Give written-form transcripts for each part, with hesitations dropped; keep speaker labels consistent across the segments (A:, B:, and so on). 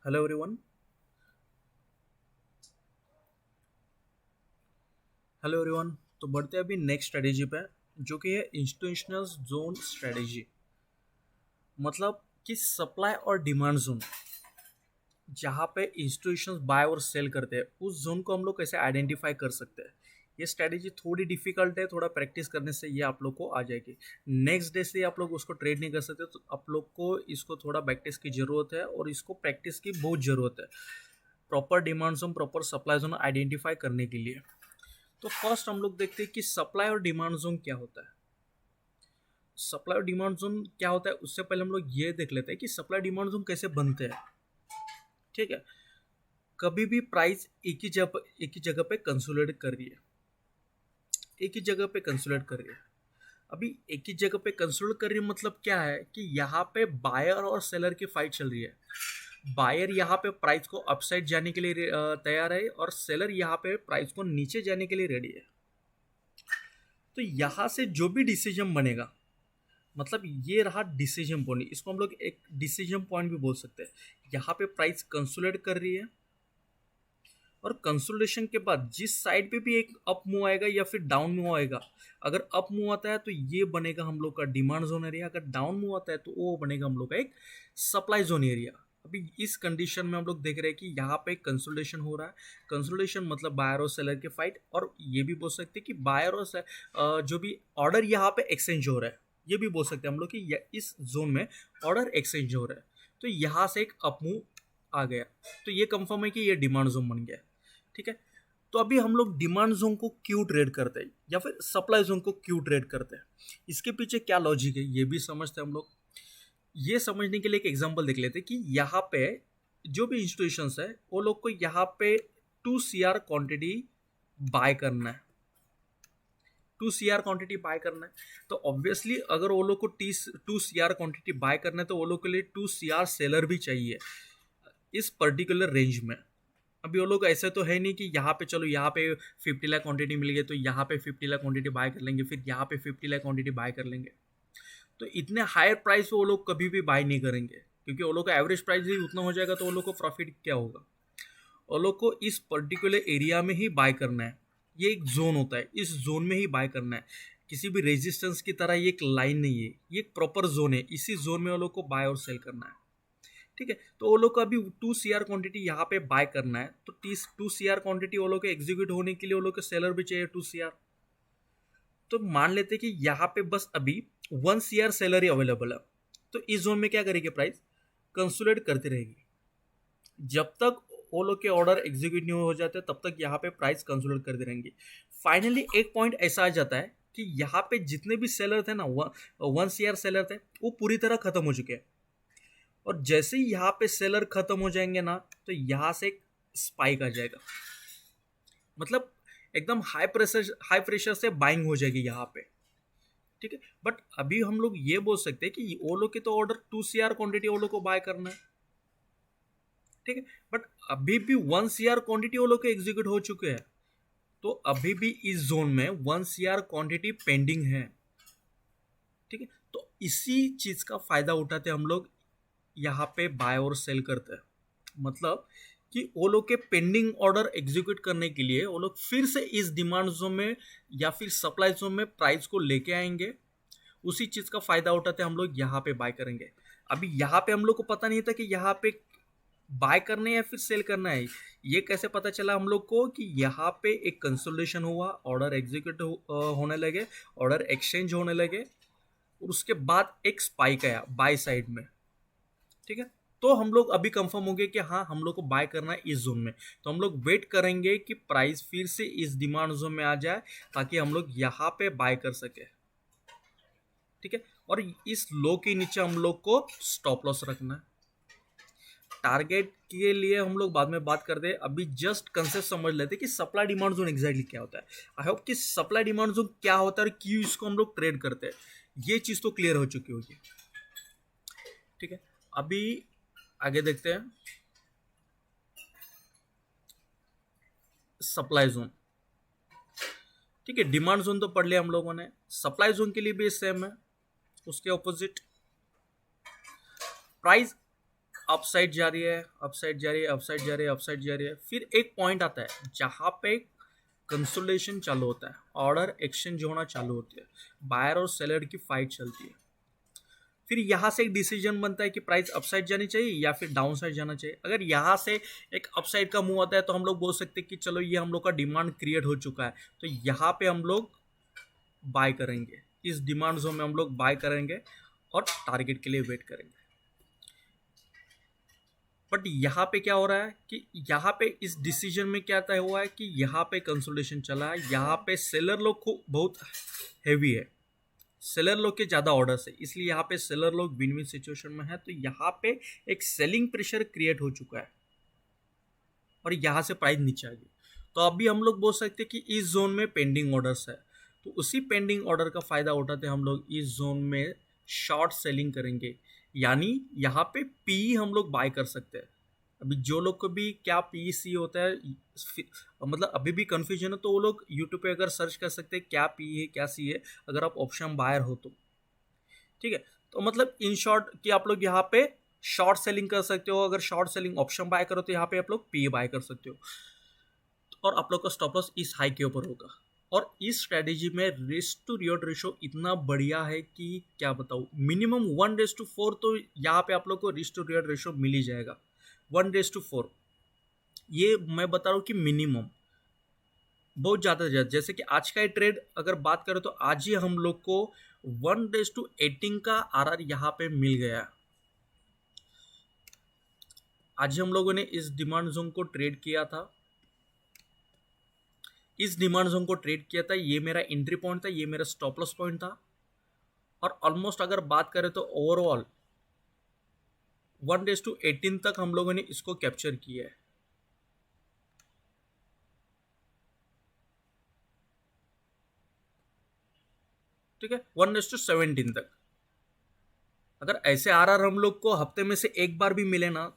A: Hello everyone. Hello everyone. तो बढ़ते हैं अभी नेक्स्ट स्ट्रेटेजी पे, जो कि है इंस्टीट्यूशनल जोन स्ट्रेटेजी। मतलब कि सप्लाई और डिमांड जोन, जहाँ पे इंस्टीट्यूशंस बाय और सेल करते हैं, उस जोन को हम लोग कैसे आइडेंटिफाई कर सकते हैं। ये स्ट्रेटेजी थोड़ी डिफिकल्ट है, थोड़ा प्रैक्टिस करने से ये आप लोग को आ जाएगी। नेक्स्ट डे से आप लोग उसको ट्रेड नहीं कर सकते, तो आप लोग को इसको थोड़ा प्रैक्टिस की ज़रूरत है और इसको प्रैक्टिस की बहुत ज़रूरत है, proper demand zone proper supply zone identify करने के लिए। तो फर्स्ट हम लोग देखते हैं कि सप्लाई और डिमांड जोन क्या होता है। सप्लाई और डिमांड जोन क्या होता है, उससे पहले हम लोग ये देख लेते हैं कि सप्लाई डिमांड जोन कैसे बनते हैं। ठीक है। कभी भी प्राइस एक ही जगह पे कंसोलिडेट कर रही है, एक ही जगह पे कंसोलिडेट कर रही है। अभी एक ही जगह पे कंसोलिडेट कर रही है मतलब क्या है कि यहाँ पे बायर और सेलर की फाइट चल रही है। बायर यहाँ पे प्राइस को अपसाइड जाने के लिए तैयार है और सेलर यहाँ पे प्राइस को नीचे जाने के लिए रेडी है। तो यहाँ से जो भी डिसीजन बनेगा, मतलब ये रहा डिसीजन पॉइंट, इसको हम लोग एक डिसीजन पॉइंट भी बोल सकते हैं। यहाँ पे प्राइस कंसोलिडेट कर रही है और कंसोलिडेशन के बाद जिस साइड पे भी एक अप मूव आएगा या फिर डाउन मूव आएगा, अगर अप मूव आता है तो ये बनेगा हम लोग का डिमांड जोन एरिया, अगर डाउन मूव आता है तो वो बनेगा हम लोग का एक सप्लाई जोन एरिया। अभी इस कंडीशन में हम लोग देख रहे हैं कि यहाँ पे कंसोलिडेशन हो रहा है। कंसोलिडेशन मतलब बायर और सेलर के फाइट, और ये भी बोल सकते हैं कि बायर और जो भी ऑर्डर यहाँ पे एक्सचेंज हो रहा है, ये भी बोल सकते हैं हम लोग कि इस जोन में ऑर्डर एक्सचेंज हो रहा है। तो यहाँ से एक अप मूव आ गया, तो ये कंफर्म है कि ये डिमांड जोन बन गया। ठीक है। तो अभी हम लोग डिमांड जोन को क्यों ट्रेड करते हैं या फिर सप्लाई जोन को क्यों ट्रेड करते हैं, इसके पीछे क्या लॉजिक है, ये भी समझते हैं हम लोग। ये समझने के लिए एक एग्जांपल देख लेते हैं कि यहाँ पे जो भी इंस्टीट्यूशंस है, वो लोग को यहाँ पे 2 CR क्वांटिटी बाय करना है, 2 CR क्वांटिटी बाय करना है। तो ऑब्वियसली अगर वो लोग को 2 CR क्वांटिटी बाय करना है तो वो लोग के लिए 2 CR सेलर भी चाहिए इस पर्टिकुलर रेंज में। अभी वो लोग ऐसे तो है नहीं कि यहाँ पे चलो यहाँ पे 50 लाख क्वांटिटी मिल गई तो यहाँ पे 50 लाख क्वांटिटी बाय कर लेंगे, फिर यहाँ पे 50 लाख क्वांटिटी बाय कर लेंगे। तो इतने हायर प्राइस पे वो लोग कभी भी बाय नहीं करेंगे, क्योंकि वो लोग का एवरेज प्राइस ही उतना हो जाएगा, तो वो लोग को प्रॉफिट क्या होगा। वो लोग को इस पर्टिकुलर एरिया में ही बाय करना है। ये एक जोन होता है, इस जोन में ही बाय करना है। किसी भी रेजिस्टेंस की तरह ये एक लाइन नहीं है, ये एक प्रॉपर जोन है, इसी जोन में वो लोग को बाय और सेल करना है। ठीक है। तो वो लोग को अभी 2 CR क्वांटिटी यहाँ पे बाय करना है, तो 2 CR क्वांटिटी वो लोग के एग्जीक्यूट होने के लिए वो लोग के सेलर भी चाहिए 2 CR। तो मान लेते कि यहाँ पे बस अभी 1 CR सेलर ही अवेलेबल है, तो इस जोन में क्या करेगी, प्राइस कंसोलिडेट करती रहेगी। जब तक वो लोग के ऑर्डर एग्जीक्यूट नहीं हो जाते तब तक यहाँ पे प्राइस कंसोलिडेट करती रहेंगी। फाइनली एक पॉइंट ऐसा आ जाता है कि यहाँ पे जितने भी सेलर थे ना, 1 CR सेलर थे, वो पूरी तरह खत्म हो चुके हैं। और जैसे ही यहाँ पे सेलर खत्म हो जाएंगे ना, तो यहाँ से एक स्पाइक आ जाएगा, मतलब एकदम हाई प्रेशर से बाइंग हो जाएगी यहाँ पे। ठीक है। बट अभी हम लोग ये बोल सकते हैं कि वो लोग के तो ऑर्डर 2 CR क्वांटिटी वो लोग को बाय करना है। ठीक है। बट अभी भी 1 CR क्वांटिटी वो लोग के एग्जीक्यूट हो चुके हैं, तो अभी भी इस जोन में 1 CR क्वांटिटी पेंडिंग है। ठीक है। तो इसी चीज का फायदा उठाते हम लोग यहाँ पे बाय और सेल करते हैं। मतलब कि वो लोग के पेंडिंग ऑर्डर एग्जीक्यूट करने के लिए वो लोग फिर से इस डिमांड जोन में या फिर सप्लाई जोन में प्राइस को लेके आएंगे। उसी चीज का फायदा उठाते हम लोग यहाँ पे बाय करेंगे। अभी यहाँ पे हम लोग को पता नहीं था कि यहाँ पे बाय करना है या फिर सेल करना है। ये कैसे पता चला हम लोग को कि यहाँ पे एक कंसोलिडेशन हुआ, ऑर्डर एग्जीक्यूट होने लगे, ऑर्डर एक्सचेंज होने लगे, और उसके बाद एक स्पाइक आया बाय साइड में। ठीक है। तो हम लोग अभी कंफर्म हो गए कि हाँ, हम लोग को बाय करना है इस जोन में। तो हम लोग वेट करेंगे कि प्राइस फिर से इस डिमांड जोन में आ जाए, ताकि हम लोग यहाँ पे बाय कर सके। ठीक है। और इस लो के नीचे हम लोग को स्टॉप लॉस रखना है। टारगेट के लिए हम लोग बाद में बात करते हैं, अभी जस्ट कंसेप्ट समझ लेते हैं कि सप्लाई डिमांड जोन एग्जैक्टली क्या होता है। आई होप कि सप्लाई डिमांड जोन क्या होता है और क्यों इसको हम लोग ट्रेड करते हैं, ये चीज तो क्लियर हो चुकी होगी। ठीक है। अभी आगे देखते हैं सप्लाई जोन। ठीक है। डिमांड जोन तो पढ़ लिया हम लोगों ने, सप्लाई जोन के लिए भी सेम है। उसके ऑपोजिट प्राइस अपसाइड जा रही है, अपसाइड जा रही है, अपसाइड जा रही है, अपसाइड जा रही है, फिर एक पॉइंट आता है जहाँ पे कंसोलिडेशन चालू होता है, ऑर्डर एक्सचेंज होना चालू होती है, बायर और सेलर की फाइट चलती है। फिर यहाँ से एक डिसीजन बनता है कि प्राइस अपसाइड जानी चाहिए या फिर डाउन साइड जाना चाहिए। अगर यहाँ से एक अपसाइड का मूव आता है तो हम लोग बोल सकते हैं कि चलो ये हम लोग का डिमांड क्रिएट हो चुका है, तो यहाँ पे हम लोग बाय करेंगे, इस डिमांड जोन में हम लोग बाय करेंगे और टारगेट के लिए वेट करेंगे। बट यहाँ पे क्या हो रहा है कि यहाँ पे इस डिसीजन में क्या तय हुआ है कि यहाँ पे कंसोलिडेशन चला है, यहाँ पे सेलर लोग को बहुत हैवी है, सेलर लोग के ज़्यादा ऑर्डर्स है, इसलिए यहाँ पे सेलर लोग विन विन सिचुएशन में है। तो यहाँ पे एक सेलिंग प्रेशर क्रिएट हो चुका है और यहाँ से प्राइस नीचे आ गई। तो अभी हम लोग बोल सकते हैं कि इस जोन में पेंडिंग ऑर्डर्स है, तो उसी पेंडिंग ऑर्डर का फायदा उठाते हम लोग इस जोन में शॉर्ट सेलिंग करेंगे, यानी यहाँ पे पी हम लोग बाय कर सकते हैं। अभी जो लोग को भी क्या पी सी होता है, मतलब अभी भी कंफ्यूजन है, तो वो लोग यूट्यूब पे अगर सर्च कर सकते हैं क्या पी है क्या सी है, अगर आप ऑप्शन बायर हो तो ठीक है। तो मतलब इन शॉर्ट कि आप लोग यहाँ पे शॉर्ट सेलिंग कर सकते हो, अगर शॉर्ट सेलिंग ऑप्शन बाय करो तो यहाँ पे आप लोग पी बाय कर सकते हो और आप लोग का स्टॉप लॉस इस हाई के ऊपर होगा। और इस स्ट्रेटेजी में रिस्क टू रिवॉर्ड रेशो इतना बढ़िया है कि क्या बताऊँ, मिनिमम 1:4 तो यहाँ पे आप लोग को रिस्क टू रिवॉर्ड रेशो मिल ही जाएगा। 1:4 ये मैं बता रहा हूँ कि मिनिमम, बहुत ज़्यादा जैसे कि आज का ही ट्रेड अगर बात करें तो आज ही हम लोग को 1:18 का आरआर यहाँ पे मिल गया। आज हम लोगों ने इस डिमांड जोन को ट्रेड किया था, इस डिमांड जोन को ट्रेड किया था, ये मेरा एंट्री पॉइंट था, ये मेरा स्टॉप लॉस पॉइंट था। और ऑलमोस्ट अगर बात करें तो ओवरऑल 1:18 तक हम लोगों ने इसको कैप्चर किया है। ठीक है, 1:17 तक। अगर ऐसे आरआर हम लोग को हफ्ते में से एक बार भी मिले ना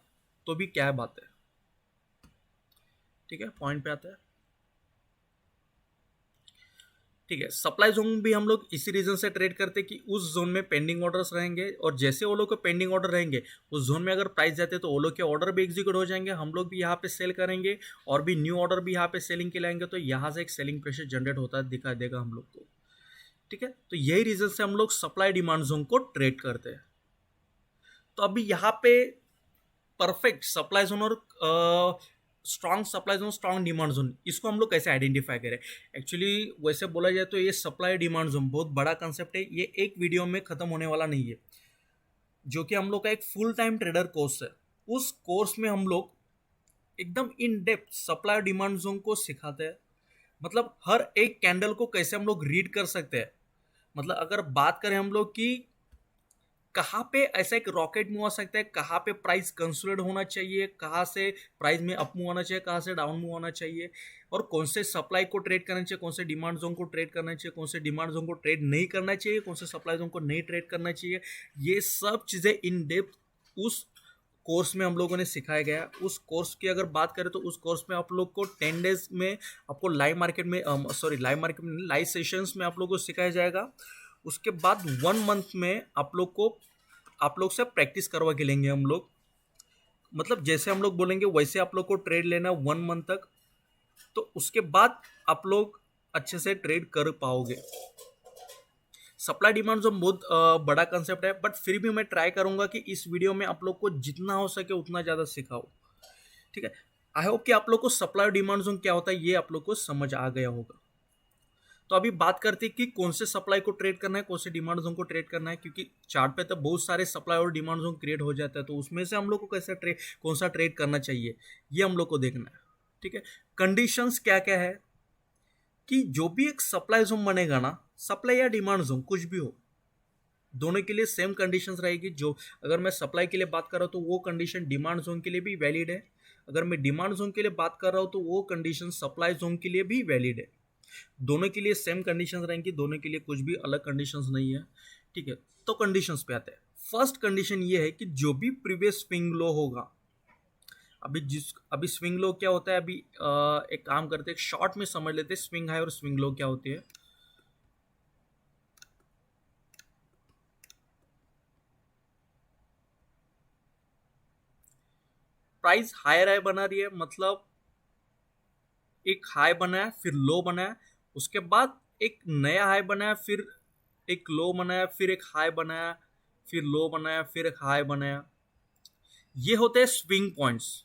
A: तो भी क्या बात है। ठीक है, पॉइंट पे आता है। ठीक है, सप्लाई जोन भी हम लोग इसी रीजन से ट्रेड करते हैं कि उस जोन में पेंडिंग ऑर्डर्स रहेंगे और जैसे वो लोग को पेंडिंग ऑर्डर रहेंगे उस जोन में अगर प्राइस जाते हैं तो वो लोग के ऑर्डर भी एग्जीक्यूट हो जाएंगे, हम लोग भी यहाँ पे सेल करेंगे और भी न्यू ऑर्डर भी यहाँ पे सेलिंग के लाएंगे, तो यहाँ से एक सेलिंग प्रेशर जनरेट होता है दिखा देगा हम लोग को। ठीक है, तो यही रीजन से हम लोग सप्लाई डिमांड जोन को ट्रेड करते हैं। तो अभी यहाँ पे परफेक्ट सप्लाई जोन और strong supply zone, strong demand zone, इसको हम लोग कैसे आइडेंटिफाई करें। एक्चुअली वैसे बोला जाए तो ये सप्लाई डिमांड जोन बहुत बड़ा कंसेप्ट है, ये एक वीडियो में खत्म होने वाला नहीं है, जो कि हम लोग का एक फुल टाइम ट्रेडर कोर्स है। उस कोर्स में हम लोग एकदम in depth supply demand zone को सिखाते हैं, मतलब हर एक कैंडल को कैसे हम लोग रीड कर सकते हैं। मतलब अगर बात करें हम लोग की कहाँ पे ऐसा एक रॉकेट मूव आ सकता है, कहाँ पे प्राइस कंसोलिडेट होना चाहिए, कहाँ से प्राइस में अप मूव आना चाहिए, कहाँ से डाउन मूव आना चाहिए, और कौन से सप्लाई को ट्रेड करना चाहिए, कौन से डिमांड जोन को ट्रेड करना चाहिए, कौन से डिमांड जोन को ट्रेड नहीं करना चाहिए, कौन से सप्लाई जोन को नहीं ट्रेड करना चाहिए, ये सब चीज़ें इन डेप्थ उस कोर्स में हम लोगों ने सिखाया गया। उस कोर्स की अगर बात करें तो उस कोर्स में आप लोग को 10 डेज में आपको लाइव मार्केट में लाइव सेशंस में आप लोग को सिखाया जाएगा। उसके बाद 1 मंथ में आप लोग से प्रैक्टिस करवा के लेंगे हम लोग, मतलब जैसे हम लोग बोलेंगे वैसे आप लोग को ट्रेड लेना 1 मंथ तक, तो उसके बाद आप लोग अच्छे से ट्रेड कर पाओगे। सप्लाई डिमांड जो बहुत बड़ा कंसेप्ट है, बट फिर भी मैं ट्राई करूंगा कि इस वीडियो में आप लोग को जितना हो सके उतना ज़्यादा सिखाओ। ठीक है, आई होप कि आप लोग को सप्लाई डिमांड जोन क्या होता है ये आप लोग को समझ आ गया होगा। तो अभी बात करते हैं कि कौन से सप्लाई को ट्रेड करना है, कौन से डिमांड जोन को ट्रेड करना है, क्योंकि चार्ट पे तो बहुत सारे सप्लाई और डिमांड जोन क्रिएट हो जाता है, तो उसमें से हम लोग को कैसे कौन सा ट्रेड करना चाहिए ये हम लोग को देखना है। ठीक है, कंडीशंस क्या क्या है कि जो भी एक सप्लाई जोन बनेगा ना, सप्लाई या डिमांड जोन कुछ भी हो, दोनों के लिए सेम कंडीशंस रहेगी। जो अगर मैं सप्लाई के लिए बात कर रहा हूँ तो वो कंडीशन डिमांड जोन के लिए भी वैलिड है, अगर मैं डिमांड जोन के लिए बात कर रहा हूँ तो वो कंडीशन सप्लाई जोन के लिए भी वैलिड है। दोनों के लिए सेम कंडीशंस रहेंगी, दोनों के लिए कुछ भी अलग कंडीशंस नहीं है। ठीक है, तो कंडीशंस पे आते हैं। फर्स्ट कंडीशन ये है कि जो भी प्रीवियस स्विंग लो होगा, अभी स्विंग लो क्या होता है, अभी एक काम करते हैं, शॉर्ट में समझ लेते हैं स्विंग हाई और स्विंग लो क्या होती है। प्राइस हायर हाई बना रही है, मतलब एक हाई बनाया फिर लो बनाया, उसके बाद एक नया हाई बनाया, फिर एक लो बनाया, फिर एक हाई बनाया, फिर लो बनाया, फिर एक हाई बनाया। ये होते हैं स्विंग पॉइंट्स।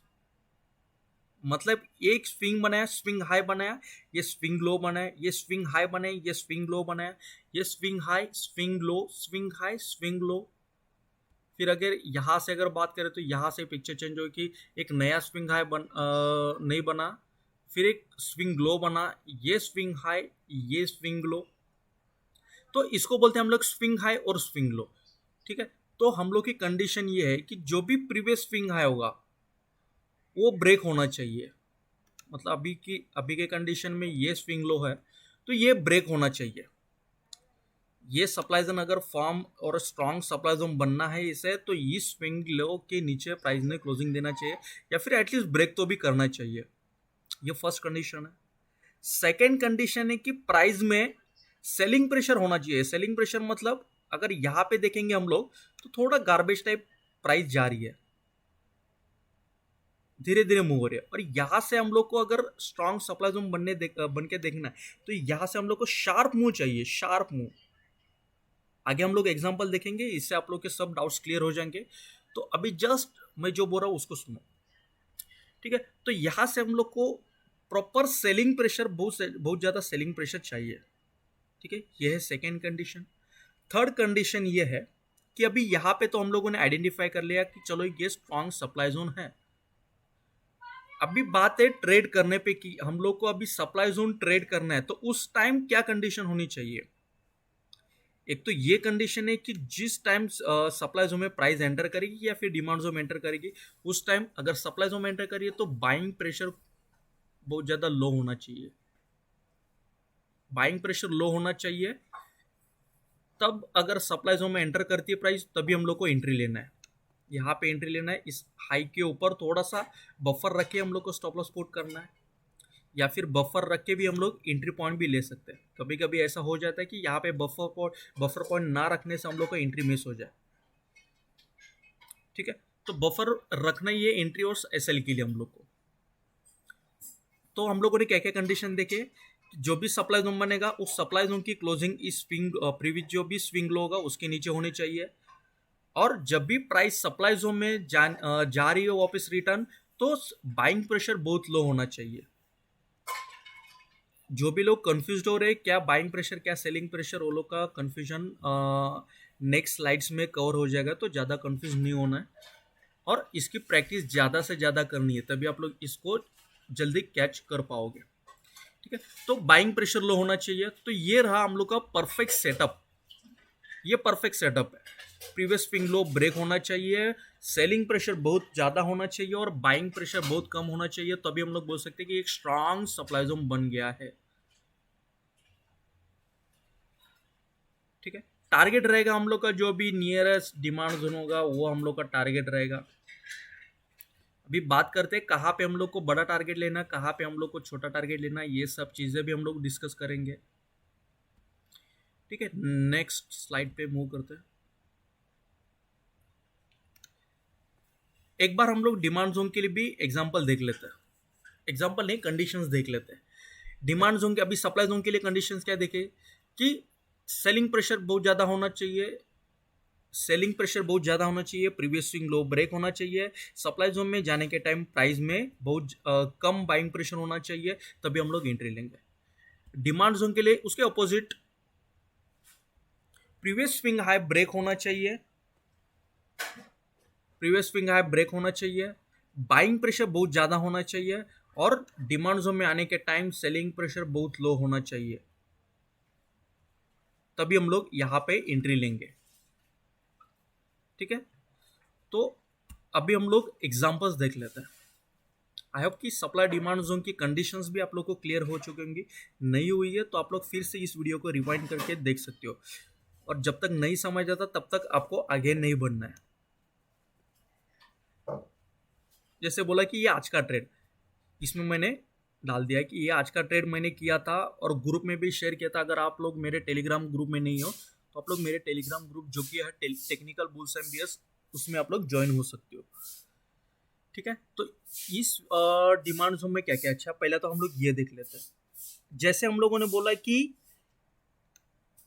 A: मतलब एक स्विंग बनाया, स्विंग हाई बनाया, ये स्विंग लो बनाया, ये स्विंग हाई बनाया, ये स्विंग लो बनाया, ये swing high, swing low, swing high, swing low. फिर अगर यहाँ से अगर बात करें तो यहाँ से पिक्चर चेंज हो कि एक नया स्विंग हाई नहीं बना, फिर एक स्विंग लो बना, ये स्विंग हाई, ये स्विंग लो। तो इसको बोलते हैं हम लोग स्विंग हाई और स्विंग लो। ठीक है, तो हम लोग की कंडीशन ये है कि जो भी प्रीवियस स्विंग हाई होगा वो ब्रेक होना चाहिए। मतलब अभी के कंडीशन में ये स्विंग लो है तो ये ब्रेक होना चाहिए। ये सप्लाई जोन अगर फॉर्म और स्ट्रॉन्ग सप्लाई जोन बनना है इसे, तो इस स्विंग लो के नीचे प्राइस ने क्लोजिंग देना चाहिए या फिर एटलीस्ट ब्रेक तो भी करना चाहिए। ये फर्स्ट कंडीशन है। सेकेंड कंडीशन है कि प्राइस में सेलिंग प्रेशर होना चाहिए। सेलिंग प्रेशर मतलब अगर यहाँ पे देखेंगे हम लोग तो थोड़ा गार्बेज टाइप प्राइस जा रही है, धीरे धीरे मूव हो रही है, और यहाँ से हम लोग को अगर स्ट्रॉन्ग सप्लाई जोन बन के देखना है तो यहाँ से हम लोग को शार्प मूव चाहिए, शार्प मूव। आगे हम लोग एग्जांपल देखेंगे, इससे आप लोग के सब डाउट्स क्लियर हो जाएंगे। तो अभी जस्ट मैं जो बोल रहा हूँ उसको सुनो। ठीक है, तो यहाँ से हम लोग को प्रॉपर सेलिंग प्रेशर, बहुत ज्यादा सेलिंग प्रेशर चाहिए। ठीक है, यह है सेकेंड कंडीशन। थर्ड कंडीशन ये है कि अभी यहाँ पे तो हम लोगों ने आइडेंटिफाई कर लिया कि चलो ये स्ट्रॉन्ग सप्लाई जोन है। अभी बात है ट्रेड करने पे कि हम लोग को अभी सप्लाई जोन ट्रेड करना है, तो उस टाइम क्या कंडीशन होनी चाहिए। एक तो ये कंडीशन है कि जिस टाइम सप्लाई जोन में प्राइस एंटर करेगी या फिर डिमांड जोन में एंटर करेगी, उस टाइम अगर सप्लाई जोन में एंटर करिए तो बाइंग प्रेशर बहुत ज्यादा लो होना चाहिए। बाइंग प्रेशर लो होना चाहिए, तब अगर सप्लाई जोन में एंटर करती है प्राइस तभी हम लोग को एंट्री लेना है। यहाँ पे एंट्री लेना है, इस हाई के ऊपर थोड़ा सा बफर रख के हम लोग को स्टॉप लॉस पुट करना है, या फिर बफर रख के भी हम लोग एंट्री पॉइंट भी ले सकते हैं। कभी कभी ऐसा हो जाता है कि यहाँ पे बफर पॉइंट ना रखने से हम लोग को एंट्री मिस हो जाए। ठीक है, तो बफर रखना ही है एंट्री और एसएल के लिए हम लोग को। तो हम लोगों ने क्या क्या कंडीशन देखे, जो भी सप्लाई जोन बनेगा उस सप्लाई जोन की क्लोजिंग इस स्विंग प्रीवियस जो भी स्विंग लो होगा उसके नीचे होनी चाहिए, और जब भी प्राइस सप्लाई जोन में जा रही हो वापस रिटर्न, तो बाइंग प्रेशर बहुत लो होना चाहिए। जो भी लोग कंफ्यूज हो रहे हैं क्या बाइंग प्रेशर क्या सेलिंग प्रेशर, वो लोग का कंफ्यूजन नेक्स्ट स्लाइड्स में कवर हो जाएगा, तो ज़्यादा कंफ्यूज नहीं होना है और इसकी प्रैक्टिस ज़्यादा से ज़्यादा करनी है, तभी आप लोग इसको जल्दी कैच कर पाओगे। ठीक है, तो बाइंग प्रेशर लो होना चाहिए। तो ये रहा हम लोग का परफेक्ट सेटअप। ये परफेक्ट सेटअप है। प्रीवियस स्विंग लो ब्रेक होना चाहिए, सेलिंग प्रेशर बहुत ज़्यादा होना चाहिए और बाइंग प्रेशर बहुत कम होना चाहिए, तभी हम लोग बोल सकते हैं कि एक स्ट्रांग सप्लाई जोन बन गया है। ठीक है, टारगेट रहेगा हम लोग का जो भी नियरेस्ट डिमांड जोन होगा वो हम लोग का टारगेट रहेगा। अभी बात करते हैं कहाँ पे हम लोग को बड़ा टारगेट लेना, कहाँ पे हम लोग को छोटा टारगेट लेना, ये सब चीज़ें भी हम लोग डिस्कस करेंगे। ठीक है, नेक्स्ट स्लाइड पे मूव करते हैं। एक बार हम लोग डिमांड जोन के लिए भी एग्जांपल देख लेते हैं, एग्जांपल नहीं कंडीशंस देख लेते हैं। डिमांड जोन के, अभी सप्लाई जोन के लिए कंडीशंस क्या देखे कि सेलिंग प्रेशर बहुत ज़्यादा होना चाहिए, सेलिंग प्रेशर बहुत ज़्यादा होना चाहिए, प्रीवियस स्विंग लो ब्रेक होना चाहिए, सप्लाई जोन में जाने के टाइम प्राइस में बहुत कम बाइंग प्रेशर होना चाहिए, तभी हम लोग एंट्री लेंगे। डिमांड जोन के लिए उसके opposite previous swing high break होना चाहिए, प्रीवियस स्विंग हाई ब्रेक होना चाहिए, बाइंग प्रेशर बहुत ज़्यादा होना चाहिए और डिमांड जोन में आने के टाइम सेलिंग प्रेशर बहुत लो होना चाहिए, तभी हम लोग यहाँ पे एंट्री लेंगे। ठीक है, तो अभी हम लोग एग्जांपल्स देख लेते हैं। आई होप कि सप्लाई डिमांड जोन की कंडीशंस भी आप लोग को क्लियर हो चुकी होंगी। नहीं हुई है तो आप लोग फिर से इस वीडियो को रिवाइंड करके देख सकते हो, और जब तक नहीं समझ आता तब तक आपको आगे नहीं बढ़ना है। जैसे बोला कि ये आज का ट्रेड, इसमें मैंने डाल दिया कि ये आज का ट्रेड मैंने किया था और ग्रुप में भी शेयर किया था। अगर आप लोग मेरे टेलीग्राम ग्रुप में नहीं हो तो आप लोग मेरे टेलीग्राम ग्रुप जो कि है टेक्निकल बुल्स एमबीएस, उसमें आप लोग ज्वाइन हो सकते हो। ठीक है, तो इस डिमांड जोन में क्या क्या अच्छा, पहले तो हम लोग ये देख लेते हैं। जैसे हम लोगों ने बोला कि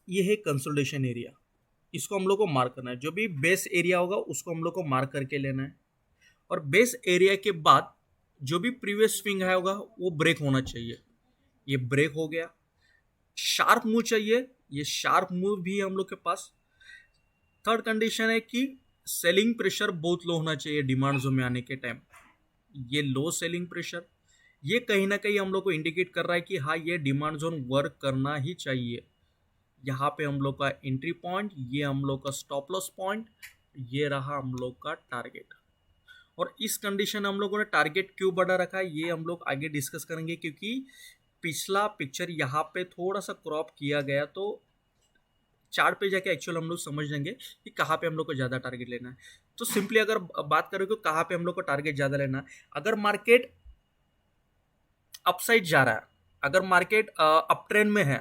A: ये है कंसोलिडेशन एरिया, इसको हम लोग को मार्क करना है। जो भी बेस एरिया होगा उसको हम लोग को मार्क करके लेना है, और बेस एरिया के बाद जो भी प्रीवियस स्विंग है होगा वो ब्रेक होना चाहिए। ये ब्रेक हो गया। शार्प मूव चाहिए, ये शार्प मूव भी है हम लोग के पास। थर्ड कंडीशन है कि सेलिंग प्रेशर बहुत लो होना चाहिए डिमांड जोन में आने के टाइम। ये लो सेलिंग प्रेशर, ये कहीं ना कहीं हम लोग को इंडिकेट कर रहा है कि हाँ ये डिमांड जोन वर्क करना ही चाहिए। यहाँ पे हम लोग का एंट्री पॉइंट, ये हम लोग का स्टॉप लॉस पॉइंट, ये रहा हम लोग का टारगेट। और इस कंडीशन हम लोगों ने टारगेट क्यों बढ़ा रखा है ये हम लोग आगे डिस्कस करेंगे, क्योंकि पिछला पिक्चर यहाँ पे थोड़ा सा क्रॉप किया गया, तो चार्ट पे जाके एक्चुअल हम लोग समझ लेंगे कि कहाँ पे हम लोग को ज़्यादा टारगेट लेना है। तो सिंपली अगर बात करें कि कहाँ पे हम लोग को टारगेट ज़्यादा लेना है, अगर मार्केट अपसाइड जा रहा है, अगर मार्केट अप ट्रेंड में है,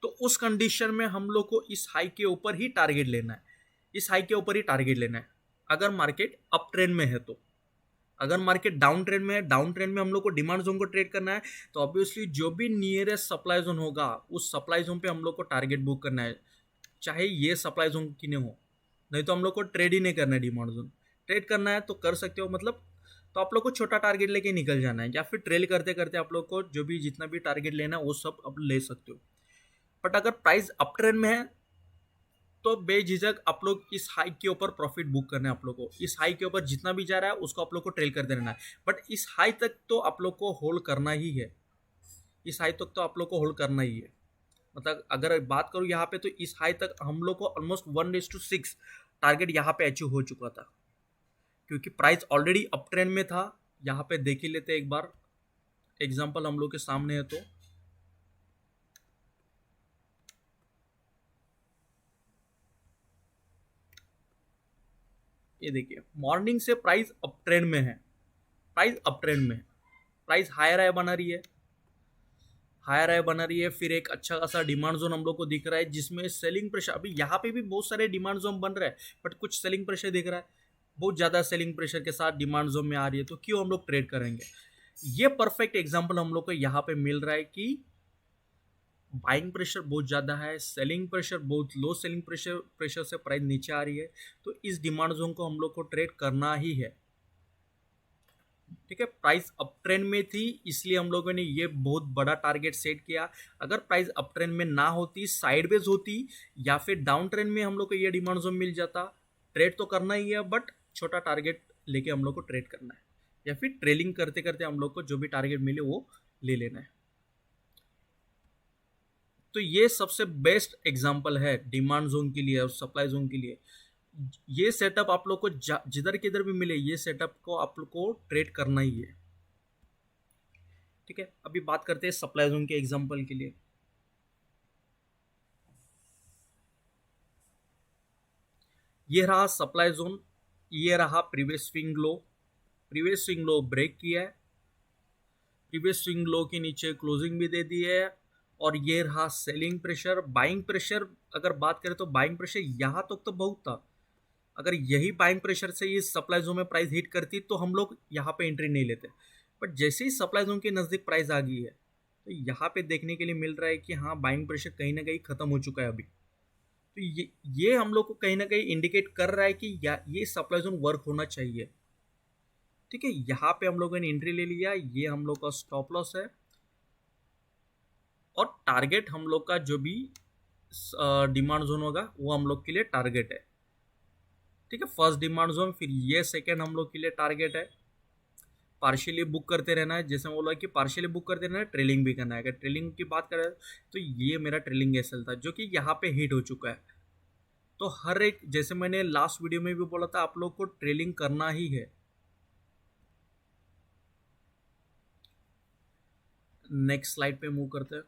A: तो उस कंडीशन में हम लोग को इस हाई के ऊपर ही टारगेट लेना है, इस हाई के ऊपर ही टारगेट लेना है। अगर मार्केट अप ट्रेंड में है तो, अगर मार्केट डाउन ट्रेंड में है, डाउन ट्रेंड में हम लोग को डिमांड जोन को ट्रेड करना है, तो ऑब्वियसली जो भी नियरेस्ट सप्लाई जोन होगा उस सप्लाई जोन पे हम लोग को टारगेट बुक करना है, चाहे ये सप्लाई जोन की नहीं हो। नहीं तो हम लोग को ट्रेड ही नहीं करना है, डिमांड जोन ट्रेड करना है तो कर सकते हो, मतलब तो आप लोग को छोटा टारगेट लेके निकल जाना है, या फिर ट्रेल करते करते आप लोग को जो भी जितना भी टारगेट लेना है वो सब आप ले सकते हो। बट अगर प्राइस अप ट्रेंड में है तो बेझिझक आप लोग इस हाई के ऊपर प्रॉफिट बुक करना है। आप लोग को इस हाई के ऊपर जितना भी जा रहा है उसको आप लोग को ट्रेल कर देना है, बट इस हाई तक तो आप लोग को होल्ड करना ही है, इस हाई तक तो आप लोग को होल्ड करना ही है। मतलब अगर बात करूँ यहाँ पे, तो इस हाई तक हम लोग को ऑलमोस्ट 1:6 टारगेट यहाँ पे अचीव हो चुका था, क्योंकि प्राइस ऑलरेडी अप ट्रेंड में था। यहाँ पे देख ही लेते एक बार, एग्जांपल हम लोग के सामने है। तो ये देखिए मॉर्निंग से प्राइस अप ट्रेंड में है, प्राइस अप ट्रेंड में है, प्राइस हायर हाई बना रही है, हायर हाई बना रही है। फिर एक अच्छा खासा डिमांड जोन हम लोग को दिख रहा है जिसमें सेलिंग प्रेशर, अभी यहाँ पे भी बहुत सारे डिमांड जोन बन रहे हैं, बट कुछ सेलिंग प्रेशर दिख रहा है, बहुत ज़्यादा सेलिंग प्रेशर के साथ डिमांड जोन में आ रही है, तो क्यों हम लोग ट्रेड करेंगे। ये परफेक्ट एग्जाम्पल हम लोग को यहाँ पे मिल रहा है कि बाइंग प्रेशर बहुत ज़्यादा है, सेलिंग प्रेशर बहुत लो, सेलिंग प्रेशर से प्राइस नीचे आ रही है, तो इस डिमांड जोन को हम लोग को ट्रेड करना ही है। ठीक है, प्राइस अप ट्रेंड में थी इसलिए हम लोगों ने ये बहुत बड़ा टारगेट सेट किया। अगर प्राइस अप ट्रेंड में ना होती, साइडवेज होती या फिर डाउन ट्रेंड में हम लोग को ये डिमांड जोन मिल जाता, ट्रेड तो करना ही है, बट छोटा टारगेट लेके हम लोग को ट्रेड करना है, या फिर ट्रेलिंग करते करते हम लोग को जो भी टारगेट मिले वो ले लेना है। तो ये सबसे बेस्ट एग्जांपल है डिमांड जोन के लिए और सप्लाई जोन के लिए। ये सेटअप आप लोग को जिधर किधर भी मिले, ये सेटअप को आप लोग को ट्रेड करना ही है। ठीक है, अभी बात करते हैं सप्लाई जोन के एग्जांपल के लिए। ये रहा सप्लाई जोन, ये रहा previous swing low, previous swing low break किया है, प्रीवियस स्विंग लो के नीचे क्लोजिंग भी दे दी है, और ये रहा सेलिंग प्रेशर। बाइंग प्रेशर अगर बात करें तो बाइंग प्रेशर यहाँ तक तो बहुत था, अगर यही बाइंग प्रेशर से ये सप्लाई जोन में प्राइस हिट करती तो हम लोग यहाँ पे एंट्री नहीं लेते, बट जैसे ही सप्लाई जोन के नज़दीक प्राइस आ गई है तो यहाँ पे देखने के लिए मिल रहा है कि हाँ बाइंग प्रेशर कहीं ना कहीं ख़त्म हो चुका है अभी। तो ये हम लोग को कहीं ना कहीं इंडिकेट कर रहा है कि ये सप्लाई जोन वर्क होना चाहिए। ठीक है, यहाँ पे हम लोगों ने एंट्री ले लिया, ये हम लोग का स्टॉप लॉस है, और टारगेट हम लोग का जो भी डिमांड जोन होगा वो हम लोग के लिए टारगेट है। ठीक है, फर्स्ट डिमांड जोन, फिर ये सेकेंड हम लोग के लिए टारगेट है। पार्शियली बुक करते रहना है, जैसे मैं बोला कि पार्शियली बुक करते रहना है, ट्रेलिंग भी करना है। अगर ट्रेलिंग की बात करें तो ये मेरा ट्रेलिंग एसएल था जो कि यहाँ पे हिट हो चुका है। तो हर एक, जैसे मैंने लास्ट वीडियो में भी बोला था, आप लोग को ट्रेलिंग करना ही है। नेक्स्ट स्लाइड पे मूव करते हैं।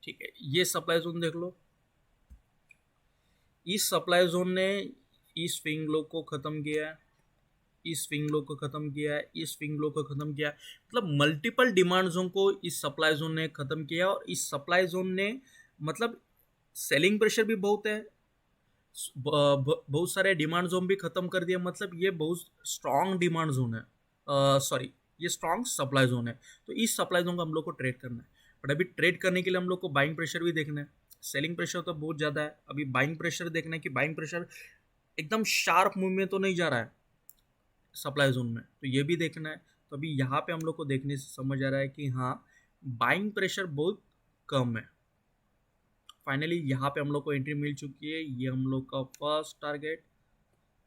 A: ठीक है, ये सप्लाई जोन देख लो, इस सप्लाई जोन ने इस स्विंग लो को ख़त्म किया है, इस स्विंग लो को ख़त्म किया है, इस स्विंग लो को ख़त्म किया है, मतलब मल्टीपल डिमांड जोन को इस सप्लाई जोन ने ख़त्म किया, और इस सप्लाई जोन ने मतलब सेलिंग प्रेशर भी बहुत है, बहुत सारे डिमांड जोन भी खत्म कर दिया, मतलब ये बहुत स्ट्रॉन्ग डिमांड जोन है, सॉरी ये स्ट्रॉन्ग सप्लाई जोन है। तो इस सप्लाई जोन को हम लोग को ट्रेड करना है। बट अभी ट्रेड करने के लिए हम लोग को बाइंग प्रेशर भी देखना है। सेलिंग प्रेशर तो बहुत ज़्यादा है, अभी बाइंग प्रेशर देखना है कि बाइंग प्रेशर एकदम शार्प मूव में तो नहीं जा रहा है सप्लाई जोन में, तो ये भी देखना है। तो अभी यहाँ पे हम लोग को देखने से समझ आ रहा है कि हाँ बाइंग प्रेशर बहुत कम है। फाइनली यहाँ पे हम लोग को एंट्री मिल चुकी है, ये हम लोग का फर्स्ट टारगेट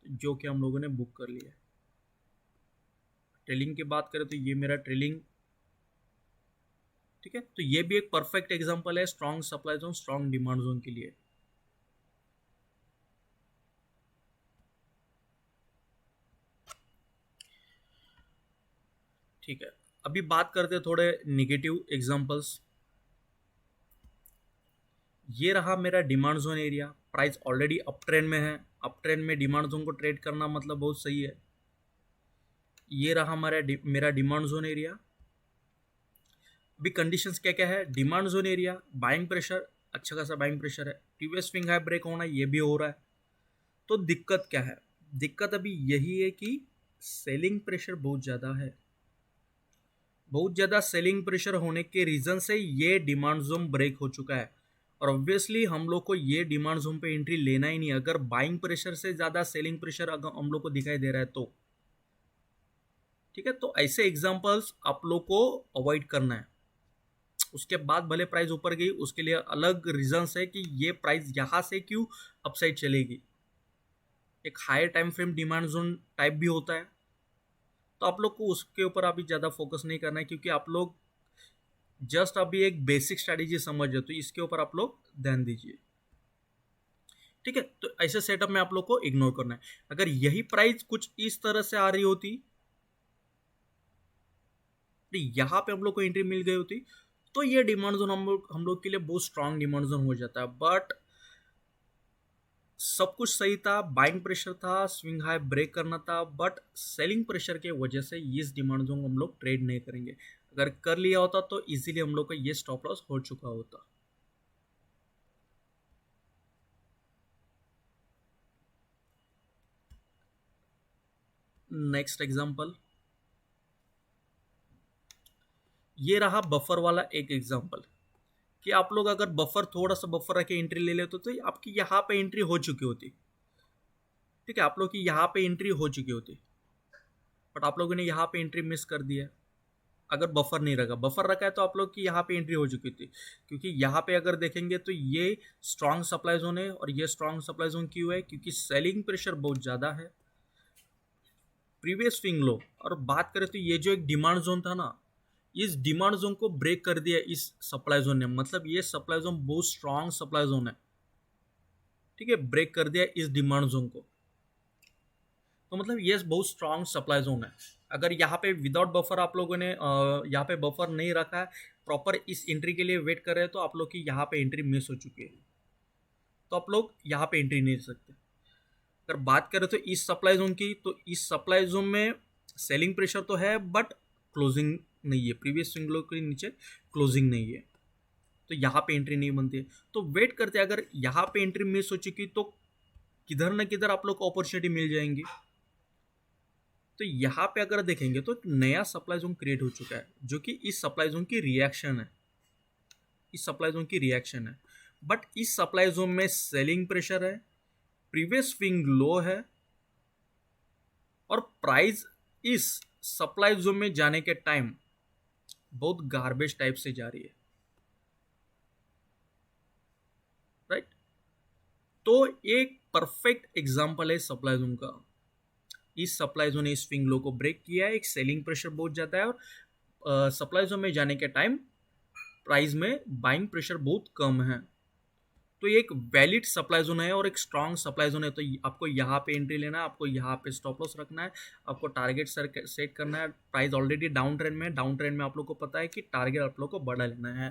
A: जो कि हम लोगों ने बुक कर लिया है। ट्रेलिंग की बात करें तो ये मेरा ट्रेलिंग, ठीक है। तो ये भी एक परफेक्ट एग्जांपल है strong supply zone strong demand zone के लिए। ठीक है, अभी बात करते हैं थोड़े निगेटिव एग्जांपल्स। ये रहा मेरा demand zone area, price already up trend में है, अप ट्रेंड में डिमांड जोन को ट्रेड करना मतलब बहुत सही है। ये रहा मेरा डिमांड जोन एरिया। अभी कंडीशंस क्या क्या है, demand zone area buying pressure, अच्छा खासा बाइंग प्रेशर है, प्रीवियस स्विंग हाई ब्रेक होना ये भी हो रहा है। तो दिक्कत क्या है, दिक्कत अभी यही है कि सेलिंग प्रेशर बहुत ज़्यादा है। बहुत ज़्यादा सेलिंग प्रेशर होने के रीज़न से ये डिमांड जोन ब्रेक हो चुका है, और ऑब्वियसली हम लोग को ये डिमांड जोन पे एंट्री लेना ही नहीं अगर बाइंग प्रेशर से ज़्यादा सेलिंग प्रेशर अगर हम लोग को दिखाई दे रहा है तो। ठीक है, तो ऐसे एग्जांपल्स आप लोग को अवॉइड करना है। उसके बाद भले प्राइस ऊपर गई, उसके लिए अलग रीजंस है कि ये प्राइस यहाँ से क्यों अपसाइड चलेगी। एक higher time frame demand zone type भी होता है, तो आप लोग को उसके ऊपर अभी ज़्यादा फोकस नहीं करना है, क्योंकि आप लोग जस्ट अभी एक बेसिक स्ट्रैटेजी समझ रहे हो, तो इसके ऊपर आप लोग ध्यान दीजिए। ठीक है, तो ऐसे सेटअप में आप लोग को इग्नोर करना है। अगर यही प्राइस कुछ इस तरह से आ रही होती तो यहाँ पे हम लोग को एंट्री मिल गई होती, तो ये डिमांड जोन हम लोग के लिए बहुत स्ट्रांग डिमांड जोन हो जाता है। बट सब कुछ सही था, बाइंग प्रेशर था, स्विंग हाई ब्रेक करना था, बट सेलिंग प्रेशर के वजह से इस डिमांड जोन हम लोग ट्रेड नहीं करेंगे। अगर कर लिया होता तो इजीली हम लोग का ये स्टॉप लॉस हो चुका होता। नेक्स्ट एग्जांपल, ये रहा बफर वाला एक एग्जांपल कि आप लोग अगर बफर थोड़ा सा बफर रख के एंट्री ले लेते तो आपकी यहाँ पे एंट्री हो चुकी होती। ठीक है, आप लोग की यहाँ पे एंट्री हो चुकी होती, बट आप लोगों ने यहाँ पे एंट्री मिस कर दिया। अगर बफर नहीं रखा, बफर रखा है तो आप लोग की यहाँ पे एंट्री हो चुकी थी, क्योंकि यहाँ पे अगर देखेंगे तो ये स्ट्रॉन्ग सप्लाई जोन है, और ये स्ट्रॉन्ग सप्लाई जोन क्यों है, क्योंकि सेलिंग प्रेशर बहुत ज़्यादा है, प्रीवियस स्विंग लो। और बात करें तो ये जो एक डिमांड जोन था ना, इस डिमांड जोन को ब्रेक कर दिया इस सप्लाई जोन ने, मतलब ये सप्लाई जोन बहुत स्ट्रॉन्ग सप्लाई जोन है। ठीक है, ब्रेक कर दिया इस डिमांड जोन को, तो मतलब ये बहुत स्ट्रॉन्ग सप्लाई जोन है। अगर यहाँ पे विदाउट बफर आप लोगों ने यहाँ पे बफर नहीं रखा है, प्रॉपर इस एंट्री के लिए वेट कर रहे हैं, तो आप लोग की यहाँ पे एंट्री मिस हो चुकी है, तो आप लोग यहाँ पे एंट्री नहीं ले सकते। अगर बात करें तो इस सप्लाई जोन की, तो इस सप्लाई जोन में सेलिंग प्रेशर तो है बट क्लोजिंग नहीं है, प्रीवियस स्विंग लो के नीचे क्लोजिंग नहीं है, तो यहाँ पे एंट्री नहीं बनती है। तो वेट करते हैं, अगर यहाँ पे एंट्री मिस हो चुकी तो किधर ना किधर आप लोग को अपॉर्चुनिटी मिल जाएंगी। तो यहाँ पे अगर देखेंगे तो एक नया सप्लाई जोन क्रिएट हो चुका है, जो कि इस सप्लाई जोन की रिएक्शन है, इस सप्लाई जोन की रिएक्शन है। बट इस सप्लाई जोन में सेलिंग प्रेशर है, प्रीवियस स्विंग लो है, और प्राइस इस सप्लाई जोन में जाने के टाइम बहुत गार्बेज टाइप से जा रही है, राइट। तो एक परफेक्ट एग्जांपल है सप्लाई जोन का। इस सप्लाई जोन ने इस स्विंग लो को ब्रेक किया है, एक सेलिंग प्रेशर बहुत ज़्यादा है, और सप्लाई जोन में जाने के टाइम प्राइस में बाइंग प्रेशर बहुत कम है। तो ये एक वैलिड सप्लाई जोन है और एक स्ट्रॉन्ग सप्लाई जोन है। तो आपको यहाँ पे एंट्री लेना है, आपको यहाँ पे स्टॉप लॉस रखना है, आपको टारगेट सेट करना है। प्राइस ऑलरेडी डाउन ट्रेंड में है, डाउन ट्रेंड में आप लोग को पता है कि टारगेट आप लोग को बढ़ा लेना है।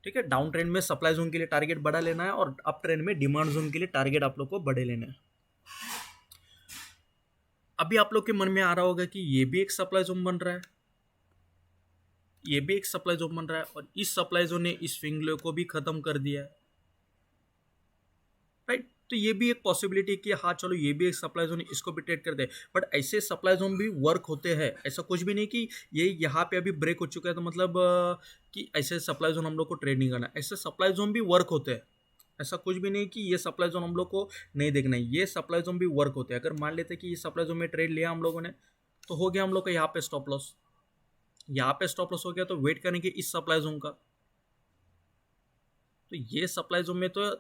A: ठीक है, डाउन ट्रेंड में सप्लाई जोन के लिए टारगेट बढ़ा लेना है, और अप ट्रेंड में डिमांड जोन के लिए टारगेट आप लोग को बढ़े लेना है। अभी आप लोग के मन में आ रहा होगा कि ये भी एक सप्लाई जोन बन रहा है, ये भी एक सप्लाई जोन बन रहा है और इस सप्लाई जोन ने इस स्विंग लो को भी खत्म कर दिया है, राइट। तो ये भी एक पॉसिबिलिटी कि हाँ चलो ये भी एक सप्लाई जोन है, इसको भी ट्रेड कर दे। बट ऐसे सप्लाई जोन भी वर्क होते हैं, ऐसा कुछ भी नहीं कि ये यहाँ पे अभी ब्रेक हो चुका है तो मतलब कि ऐसे सप्लाई जोन हम लोग को ट्रेड नहीं करना। ऐसे सप्लाई जोन भी वर्क होते हैं, ऐसा कुछ भी नहीं कि ये सप्लाई जोन हम लोग को नहीं देखना है, ये सप्लाई जोन भी वर्क होते हैं। अगर मान लेते हैं कि ये सप्लाई जोन में ट्रेड लिया हम लोगों ने तो हो गया हम लोग का यहाँ पे स्टॉप लॉस, यहाँ पे स्टॉप लॉस हो गया तो वेट करेंगे इस सप्लाई जोन का। तो ये सप्लाई जोन में तो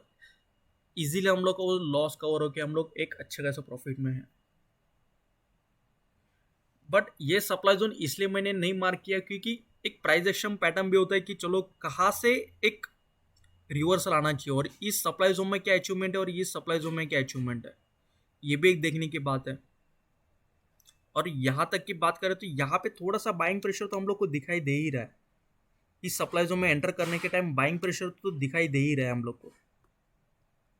A: इजीली हम लोग को लॉस कवर होकर हम लोग एक अच्छे खासा प्रॉफिट में है। बट ये सप्लाई जोन इसलिए मैंने नहीं मार्क किया क्योंकि एक प्राइस एक्शन पैटर्न भी होता है कि चलो कहाँ से एक रिवर्सल आना चाहिए और इस सप्लाई जोन में क्या अचीवमेंट है और इस सप्लाई जोन में क्या अचीवमेंट है, ये भी एक देखने की बात है। और यहाँ तक की बात करें तो यहाँ पे थोड़ा सा बाइंग प्रेशर तो हम लोग को दिखाई दे ही रहा है, इस सप्लाई जोन में एंटर करने के टाइम बाइंग प्रेशर तो दिखाई दे ही रहा है हम लोग को,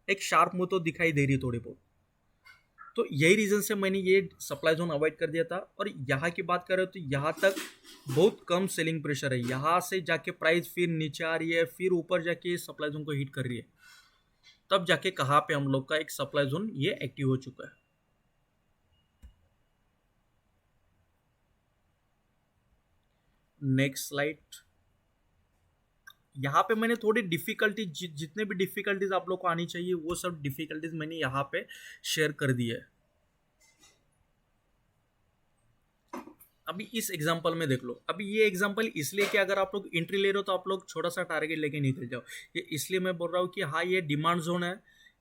A: एक शार्प मूव तो दिखाई दे रही है थोड़ी बहुत। तो यही रीजन से मैंने ये सप्लाई जोन अवॉइड कर दिया था। और यहाँ की बात करें तो यहाँ तक बहुत कम सेलिंग प्रेशर है, यहाँ से जाके प्राइस फिर नीचे आ रही है, फिर ऊपर जाके सप्लाई जोन को हिट कर रही है, तब जाके कहाँ पे हम लोग का एक सप्लाई जोन ये एक्टिव हो चुका है। Next slide. यहाँ पे मैंने थोड़ी डिफिकल्टी जितने भी डिफिकल्टीज आप लोग को आनी चाहिए वो सब डिफिकल्टीज मैंने यहाँ पे शेयर कर दी है। अभी इस एग्जांपल में देख लो, अभी ये एग्जांपल इसलिए कि अगर आप लोग एंट्री ले रहे हो तो आप लोग छोटा सा टारगेट लेके निकल जाओ। ये इसलिए मैं बोल रहा हूँ कि हाँ ये डिमांड जोन है,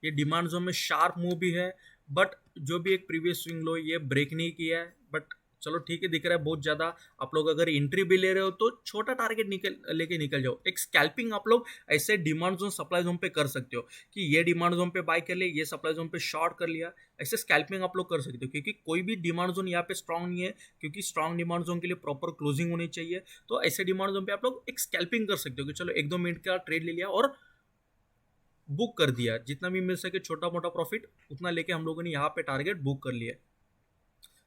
A: ये डिमांड जोन में शार्प मूव भी है, बट जो भी एक प्रीवियस स्विंग लो ये ब्रेक नहीं किया है। बट चलो ठीक है, दिख रहा है बहुत ज़्यादा। आप लोग अगर एंट्री भी ले रहे हो तो छोटा टारगेट लेके निकल जाओ। एक स्कैल्पिंग आप लोग ऐसे डिमांड जोन सप्लाई जोन पे कर सकते हो कि ये डिमांड जोन पे बाय कर लिया, ये सप्लाई जोन पे शॉर्ट कर लिया, ऐसे स्कैल्पिंग आप लोग कर सकते हो। क्योंकि कोई भी डिमांड जोन यहाँ पे स्ट्रांग नहीं है, क्योंकि स्ट्रांग डिमांड जोन के लिए प्रॉपर क्लोजिंग होनी चाहिए। तो ऐसे डिमांड जोन पे आप लोग एक स्कैल्पिंग कर सकते हो कि चलो 1-2 मिनट का ट्रेड ले लिया और बुक कर दिया, जितना भी मिल सके छोटा मोटा प्रॉफिट उतना लेके हम लोगों ने यहाँ पे टारगेट बुक कर लिया।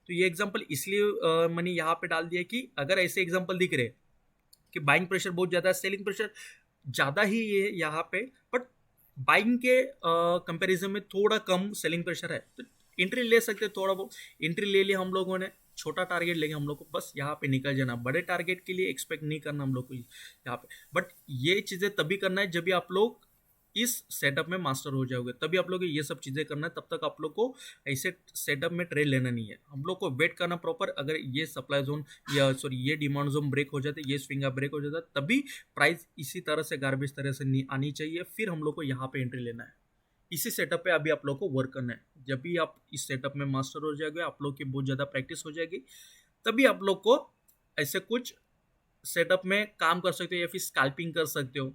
A: तो ये एग्जांपल इसलिए मैंने यहाँ पे डाल दिया कि अगर ऐसे एग्जांपल दिख रहे कि बाइंग प्रेशर बहुत ज़्यादा है, सेलिंग प्रेशर ज़्यादा ही है यहाँ पे, बट बाइंग के कंपैरिजन में थोड़ा कम सेलिंग प्रेशर है, तो एंट्री ले सकते हैं। थोड़ा बहुत एंट्री ले लिया हम लोगों ने, छोटा टारगेट लेंगे हम लोग को, बस यहाँ पे निकल जाना। बड़े टारगेट के लिए एक्सपेक्ट नहीं करना हम लोग को यहाँ पे। बट ये चीज़ें तभी करना है जब भी आप लोग इस सेटअप में मास्टर हो जाओगे, तभी आप लोग ये सब चीज़ें करना है। तब तक आप लोग को ऐसे सेटअप में ट्रेड लेना नहीं है, हम लोग को वेट करना प्रॉपर। अगर ये सप्लाई जोन या सॉरी ये डिमांड जोन ब्रेक हो जाते, ये स्विंग ब्रेक हो जाता, तभी प्राइस इसी तरह से गार्बेज तरह से आनी चाहिए, फिर हम लोग को यहाँ पे एंट्री लेना है। इसी सेटअप पे अभी आप लोग को वर्क करना है। जब भी आप इस सेटअप में मास्टर हो जाओगे, आप लोग की बहुत ज़्यादा प्रैक्टिस हो जाएगी, तभी आप लोग को ऐसे कुछ सेटअप में काम कर सकते हो या फिर स्कैल्पिंग कर सकते हो,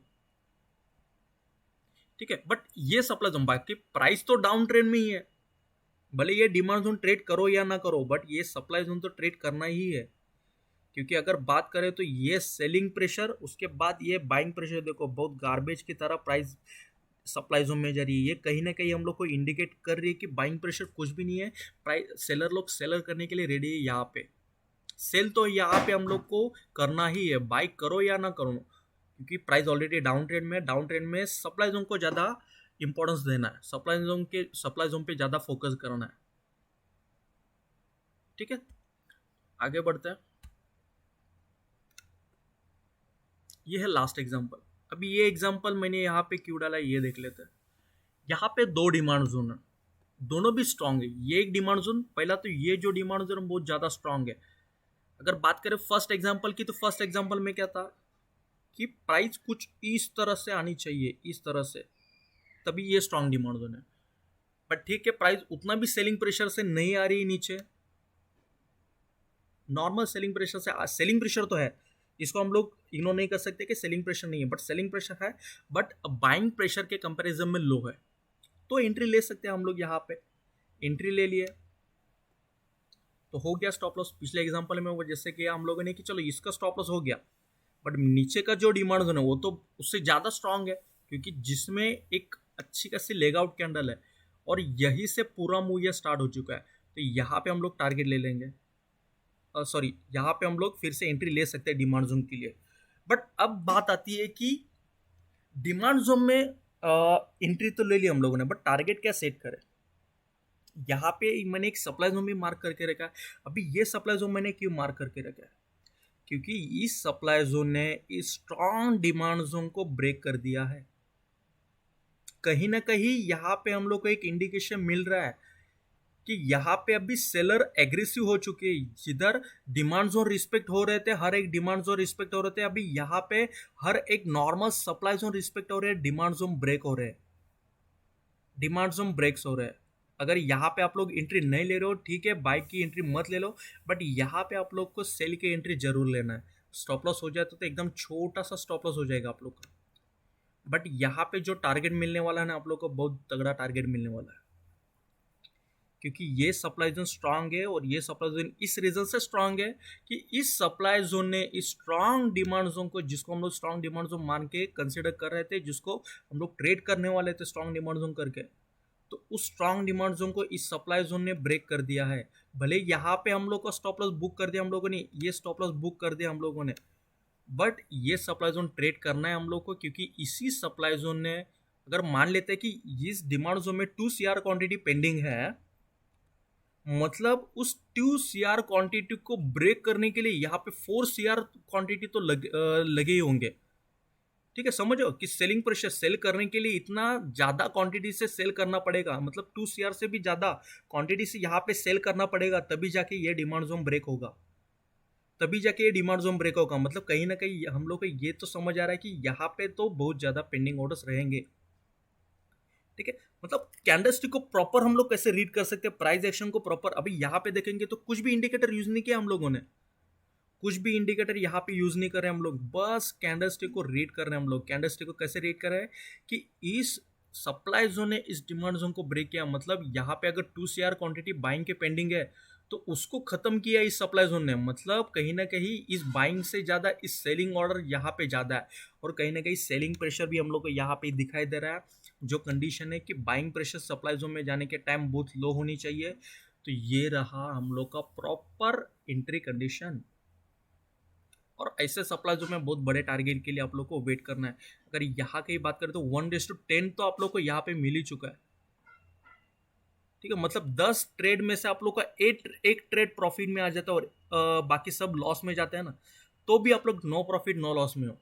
A: ठीक है। बट ये सप्लाई जोन, बाकी प्राइस तो डाउन ट्रेंड में ही है, भले ये डिमांड जोन ट्रेड करो या ना करो, बट ये सप्लाई जोन तो ट्रेड करना ही है। क्योंकि अगर बात करें तो ये सेलिंग प्रेशर, उसके बाद ये बाइंग प्रेशर, देखो बहुत गार्बेज की तरह प्राइस सप्लाई जोन में जा रही है। ये कहीं ना कहीं हम लोग को इंडिकेट कर रही है कि बाइंग प्रेशर कुछ भी नहीं है, प्राइस सेलर लोग सेलर करने के लिए रेडी है। यहाँ पे सेल तो यहाँ पे हम लोग को करना ही है, बाई करो या ना करो, क्योंकि प्राइस ऑलरेडी डाउन ट्रेंड में। डाउन ट्रेंड में सप्लाई जोन को ज़्यादा इंपॉर्टेंस देना है, सप्लाई जोन पे ज़्यादा फोकस करना है, ठीक है। आगे बढ़ते हैं। ये है लास्ट एग्जांपल। अभी ये एग्जांपल मैंने यहाँ पे क्यों डाला ये देख लेते हैं। यहाँ पे 2 डिमांड जोन है, दोनों भी स्ट्रांग है। ये एक डिमांड जोन, पहला तो ये जो डिमांड जोन बहुत ज़्यादा स्ट्रांग है। अगर बात करें फर्स्ट एग्जाम्पल की, तो फर्स्ट एग्जाम्पल में क्या था कि प्राइस कुछ इस तरह से आनी चाहिए, इस तरह से, तभी ये स्ट्रांग डिमांड जोन है। बट ठीक है, प्राइस उतना भी सेलिंग प्रेशर से नहीं आ रही नीचे, नॉर्मल सेलिंग प्रेशर से। सेलिंग प्रेशर तो है, इसको हम लोग इग्नोर नहीं कर सकते कि सेलिंग प्रेशर नहीं है, बट सेलिंग प्रेशर है, बट बाइंग प्रेशर के कंपैरिजन में लो है। तो एंट्री ले सकते हैं हम लोग, यहाँ पे एंट्री ले लिए तो हो गया स्टॉप लॉस। पिछले एग्जांपल में वो जैसे कि हम लोगों ने कि चलो इसका स्टॉप लॉस हो गया, बट नीचे का जो डिमांड जोन है वो तो उससे ज़्यादा स्ट्रांग है, क्योंकि जिसमें एक अच्छी खासी लेग आउट कैंडल है और यहीं से पूरा मूव ये स्टार्ट हो चुका है। तो यहाँ पे हम लोग टारगेट ले लेंगे, सॉरी यहाँ पे हम लोग फिर से एंट्री ले सकते हैं डिमांड जोन के लिए। बट अब बात आती है कि डिमांड जोन में एंट्री तो ले ली हम लोगों ने, बट टारगेट क्या सेट करें। यहाँ पे मैंने एक सप्लाई जोन भी मार्क करके रखा है। अभी ये सप्लाई जोन मैंने क्यों मार्क करके रखा है, क्योंकि इस सप्लाई जोन ने इस स्ट्रॉन्ग डिमांड जोन को ब्रेक कर दिया है। कहीं ना कहीं यहाँ पे हम लोग को एक इंडिकेशन मिल रहा है कि यहाँ पे अभी सेलर एग्रेसिव हो चुके हैं। जिधर डिमांड जोन रिस्पेक्ट हो रहे थे, हर एक डिमांड जोन रिस्पेक्ट हो रहे थे, अभी यहाँ पे हर एक नॉर्मल सप्लाई जोन रिस्पेक्ट हो रहे हैं, डिमांड जोन ब्रेक हो रहे हैं, डिमांड जोन ब्रेक्स हो रहे हैं। अगर यहाँ पे आप लोग एंट्री नहीं ले रहे हो, ठीक है, बाइक की एंट्री मत ले लो, बट यहाँ पे आप लोग को सेल की एंट्री जरूर लेना है। स्टॉप लॉस हो जाए तो एकदम छोटा सा स्टॉप लॉस हो जाएगा आप लोग का, बट यहाँ पे जो टारगेट मिलने वाला है ना आप लोग को, बहुत तगड़ा टारगेट मिलने वाला है। क्योंकि ये सप्लाई जोन स्ट्रांग है, और ये सप्लाई जोन इस रीजन से स्ट्रांग है कि इस सप्लाई जोन ने इस स्ट्रांग डिमांड जोन को, जिसको हम लोग स्ट्रांग डिमांड जोन मान के कंसिडर कर रहे थे, जिसको हम लोग ट्रेड करने वाले थे स्ट्रांग डिमांड जोन करके, तो उस स्ट्रांग डिमांड जोन को इस सप्लाई जोन ने ब्रेक कर दिया है। भले यहाँ पे हम लोग का स्टॉप लॉस बुक कर दिया हम लोगों ने, ये स्टॉप लॉस बुक कर दिया हम लोगों ने, बट ये सप्लाई जोन ट्रेड करना है हम लोग को, क्योंकि इसी सप्लाई जोन ने, अगर मान लेते हैं कि इस डिमांड जोन में 2 CR क्वांटिटी पेंडिंग है, मतलब उस 2 CR क्वांटिटी को ब्रेक करने के लिए यहाँ पे 4 CR क्वांटिटी तो लगे ही होंगे। ठीक है, समझो कि सेलिंग प्रेशर, सेल करने के लिए इतना ज्यादा क्वांटिटी से सेल करना पड़ेगा, मतलब 2 CR से भी ज्यादा क्वांटिटी से यहाँ पे सेल करना पड़ेगा, तभी जाके ये डिमांड जोन ब्रेक होगा, तभी जाके ये डिमांड जोन ब्रेक होगा। मतलब कहीं ना कहीं हम लोग को ये तो समझ आ रहा है कि यहाँ पे तो बहुत ज्यादा पेंडिंग ऑर्डर्स रहेंगे। ठीक है, मतलब कैंडलस्टिक को प्रॉपर हम लोग कैसे रीड कर सकते हैं, प्राइस एक्शन को प्रॉपर। अभी यहाँ पे देखेंगे तो कुछ भी इंडिकेटर यूज नहीं किया हम लोगों ने, कुछ भी इंडिकेटर यहाँ पे यूज नहीं कर रहे हम लोग, बस कैंडलस्टिक को रीड कर रहे हैं हम लोग। कैंडलस्टिक को कैसे रीड कर रहे हैं कि इस सप्लाई जोन ने इस डिमांड जोन को ब्रेक किया, मतलब यहाँ पे अगर 2 CR क्वांटिटी बाइंग के पेंडिंग है तो उसको खत्म किया इस सप्लाई जोन ने, मतलब कहीं ना कहीं इस बाइंग से ज्यादा इस सेलिंग ऑर्डर यहाँ पे ज्यादा है, और कहीं ना कहीं सेलिंग प्रेशर भी हम लोग को यहाँ पे दिखाई दे रहा है। जो कंडीशन है कि बाइंग प्रेशर सप्लाई जोन में जाने के टाइम बहुत लो होनी चाहिए, तो ये रहा हम लोग का प्रॉपर एंट्री कंडीशन। और ऐसे सप्लाई जोन में बहुत बड़े टारगेट के लिए आप लोग को वेट करना है। अगर यहाँ की बात करें तो 1:10 तो आप लोग को यहाँ पे मिल ही चुका है। ठीक है, मतलब 10 ट्रेड में से आप लोग का एक ट्रेड प्रॉफिट में आ जाता है, और बाकी सब लॉस में जाते हैं ना, तो भी आप लोग नो प्रॉफिट नो लॉस में हो।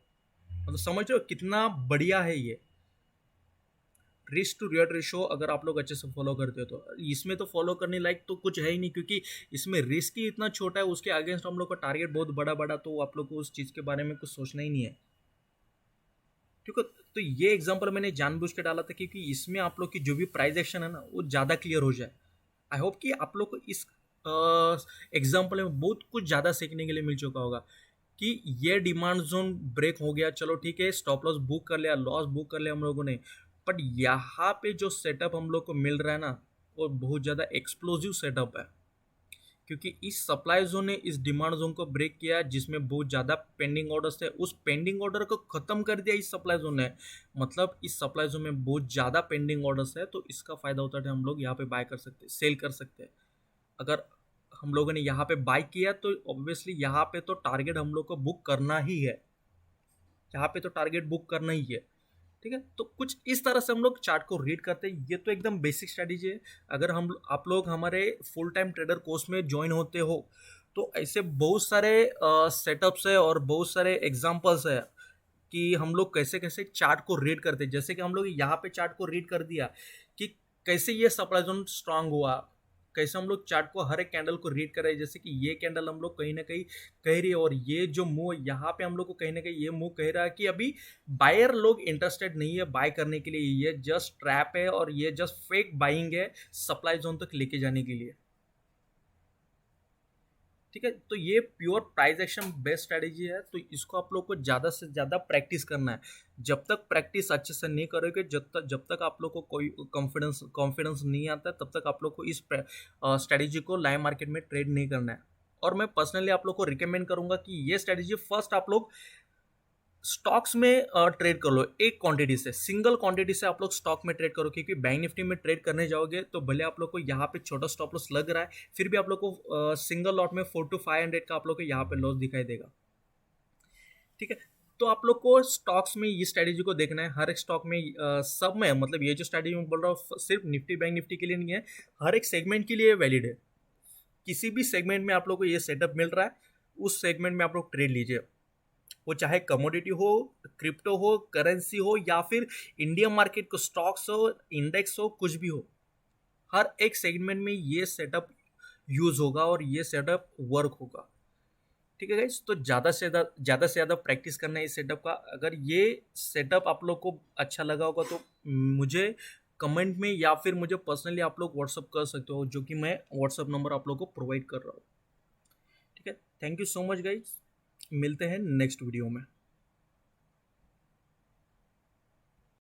A: मतलब समझ रहे हो कितना बढ़िया है ये रिस्क टू रिटर्न रेशो। अगर आप लोग अच्छे से फॉलो करते हो तो इसमें तो फॉलो करने लायक तो कुछ है ही नहीं, क्योंकि इसमें रिस्क ही इतना छोटा है, उसके अगेंस्ट हम लोग का टारगेट बहुत बड़ा बड़ा, तो आप लोग को उस चीज़ के बारे में कुछ सोचना ही नहीं है। ठीक है, तो ये एग्जांपल मैंने जानबूझ के डाला था क्योंकि इसमें आप लोग की जो भी प्राइस एक्शन है ना वो ज़्यादा क्लियर हो जाए। आई होप कि आप लोग को इस एग्जांपल में बहुत कुछ ज़्यादा सीखने के लिए मिल चुका होगा कि ये डिमांड जोन ब्रेक हो गया, चलो ठीक है, स्टॉप लॉस बुक कर लिया, लॉस बुक कर लिया हम लोगों ने, बट यहाँ पे जो सेटअप हम लोग को मिल रहा है ना वो बहुत ज़्यादा एक्सप्लोजिव सेटअप है, क्योंकि इस सप्लाई जोन ने इस डिमांड जोन को ब्रेक किया जिसमें बहुत ज़्यादा पेंडिंग ऑर्डर्स थे, उस पेंडिंग ऑर्डर को ख़त्म कर दिया इस सप्लाई जोन ने। मतलब इस सप्लाई जोन में बहुत ज़्यादा पेंडिंग ऑर्डर्स है, तो इसका फ़ायदा उठाकर हम लोग यहाँ पे बाय कर सकते हैं, सेल कर सकते हैं। अगर हम लोगों ने यहाँ पे बाय किया तो ऑब्वियसली यहाँ पे तो टारगेट हम लोग को बुक करना ही है, यहाँ पे तो टारगेट बुक करना ही है। ठीक है, तो कुछ इस तरह से हम लोग चार्ट को रीड करते हैं। ये तो एकदम बेसिक स्ट्रेटेजी है। अगर हम आप लोग हमारे फुल टाइम ट्रेडर कोर्स में ज्वाइन होते हो तो ऐसे बहुत सारे सेटअप्स है और बहुत सारे एग्जांपल्स है कि हम लोग कैसे कैसे चार्ट को रीड करते हैं। जैसे कि हम लोग यहाँ पे चार्ट को रीड कर दिया कि कैसे ये सप्लाई जोन स्ट्रांग हुआ, कैसे हम लोग चार्ट को हर एक कैंडल को रीड कर रहे हैं। जैसे कि ये कैंडल हम लोग कहीं ना कहीं कह रही है, और ये जो मूव यहाँ पे हम लोग को कहीं ना कहीं ये मूव कह रहा है कि अभी बायर लोग इंटरेस्टेड नहीं है बाय करने के लिए, ये जस्ट ट्रैप है और ये जस्ट फेक बाइंग है सप्लाई जोन तक लेके जाने के लिए। ठीक है, तो ये pure price action based strategy है, तो इसको आप लोग को ज़्यादा से ज़्यादा प्रैक्टिस करना है। जब तक प्रैक्टिस अच्छे से नहीं करोगे, जब तक आप लोग को कोई कॉन्फिडेंस नहीं आता, तब तक आप लोग को इस स्ट्रेटेजी को लाइव मार्केट में ट्रेड नहीं करना है। और मैं पर्सनली आप लोग को रिकमेंड करूंगा कि ये स्ट्रेटेजी फर्स्ट आप लोग स्टॉक्स में ट्रेड कर लो, एक क्वांटिटी से, सिंगल क्वांटिटी से आप लोग स्टॉक में ट्रेड करो, क्योंकि बैंक निफ्टी में ट्रेड करने जाओगे तो भले आप लोग को यहाँ पे छोटा स्टॉप लॉस लग रहा है, फिर भी आप लोग को सिंगल लॉट में 400 to 500 का आप लोग को यहाँ पे लॉस दिखाई देगा। ठीक है, तो आप लोग को स्टॉक्स में ये स्ट्रैटेजी को देखना है, हर एक स्टॉक में सब में, मतलब ये जो स्ट्रैटेजी मैं बोल रहा हूँ सिर्फ निफ्टी बैंक निफ्टी के लिए नहीं है, हर एक सेगमेंट के लिए वैलिड है। किसी भी सेगमेंट में आप लोग को ये सेटअप मिल रहा है, उस सेगमेंट में आप लोग ट्रेड लीजिए, वो चाहे कमोडिटी हो, क्रिप्टो हो, करेंसी हो, या फिर इंडियन मार्केट को स्टॉक्स हो, इंडेक्स हो, कुछ भी हो, हर एक सेगमेंट में ये सेटअप यूज होगा और ये सेटअप वर्क होगा। ठीक है गाइस, तो ज़्यादा प्रैक्टिस करना है इस सेटअप का। अगर ये सेटअप आप लोग को अच्छा लगा होगा तो मुझे कमेंट में या फिर मुझे पर्सनली आप लोग व्हाट्सअप कर सकते हो, जो कि मैं व्हाट्सअप नंबर आप लोग को प्रोवाइड कर रहा हूँ। ठीक है, thank you so much guys, मिलते हैं नेक्स्ट वीडियो में।